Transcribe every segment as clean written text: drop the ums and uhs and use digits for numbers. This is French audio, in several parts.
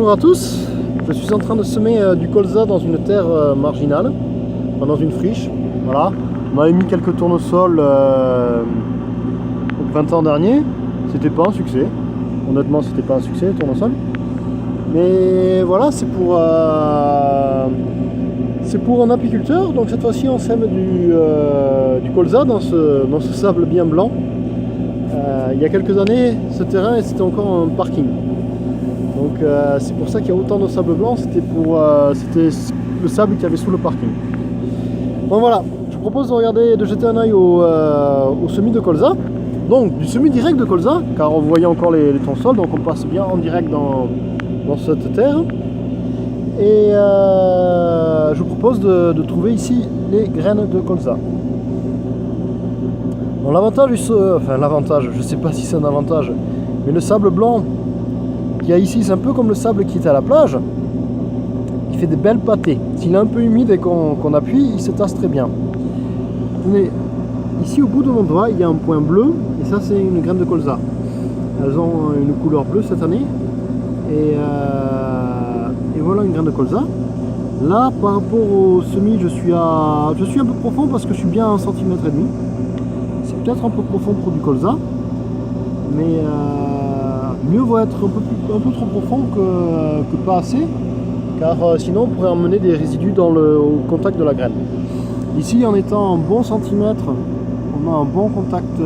Bonjour à tous, je suis en train de semer du colza dans une terre marginale, enfin, dans une friche. Voilà. On avait mis quelques tournesols au printemps dernier, c'était pas un succès. Honnêtement, c'était pas un succès les tournesols. Mais voilà, c'est pour un apiculteur. Donc cette fois-ci, on sème du colza dans ce sable bien blanc. Il y a quelques années, ce terrain c'était encore un parking. Donc c'est pour ça qu'il y a autant de sable blanc, c'était le sable qu'il y avait sous le parking. Bon voilà, je vous propose de jeter un œil au semis de colza. Donc du semis direct de colza, car vous voyez encore les tournesols, donc on passe bien en direct dans cette terre. Et je vous propose de trouver ici les graines de colza. Bon, l'avantage, je ne sais pas si c'est un avantage, mais le sable blanc qu'il y a ici, c'est un peu comme le sable qui est à la plage. Il fait des belles pâtées. S'il est un peu humide et qu'on appuie, il se tasse très bien. Tenez, ici au bout de mon doigt, il y a un point bleu, et ça c'est une graine de colza. Elles ont une couleur bleue cette année, et voilà une graine de colza. Là, par rapport au semis, je suis un peu profond parce que je suis bien à 1,5 cm. C'est peut-être un peu profond pour du colza, mais mieux vaut être un peu trop profond que pas assez, car sinon on pourrait emmener des résidus au contact de la graine. Ici, en étant un bon centimètre, on a un bon contact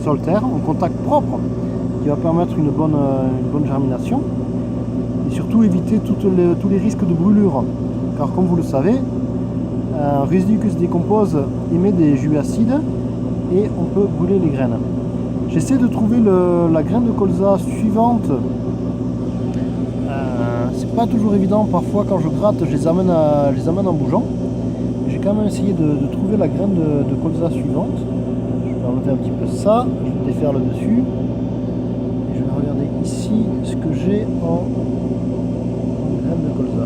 sol-terre, un contact propre qui va permettre une bonne germination et surtout éviter tous les risques de brûlure, car comme vous le savez, un résidu qui se décompose émet des jus acides et on peut brûler les graines. J'essaie de trouver la graine de colza suivante. C'est pas toujours évident, parfois quand je gratte je les amène en bougeant. J'ai quand même essayé de trouver la graine de colza suivante. Je vais enlever un petit peu ça, je vais défaire le dessus. Et je vais regarder ici ce que j'ai en graine de colza.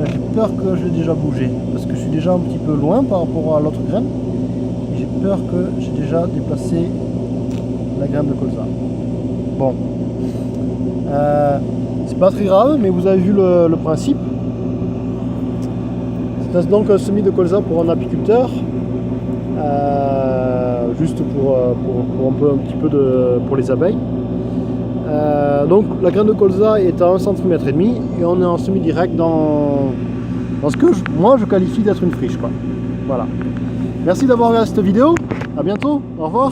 J'ai peur que j'ai déjà bougé, parce que je suis déjà un petit peu loin par rapport à l'autre graine. Et j'ai peur que j'ai déjà déplacé la graine de colza. Bon. C'est pas très grave, mais vous avez vu le principe. C'est donc un semis de colza pour un apiculteur, juste pour un petit peu pour les abeilles. Donc la graine de colza est à 1,5 cm et on est en semis direct dans ce que moi je qualifie d'être une friche, quoi. Voilà. Merci d'avoir regardé cette vidéo. À bientôt. Au revoir.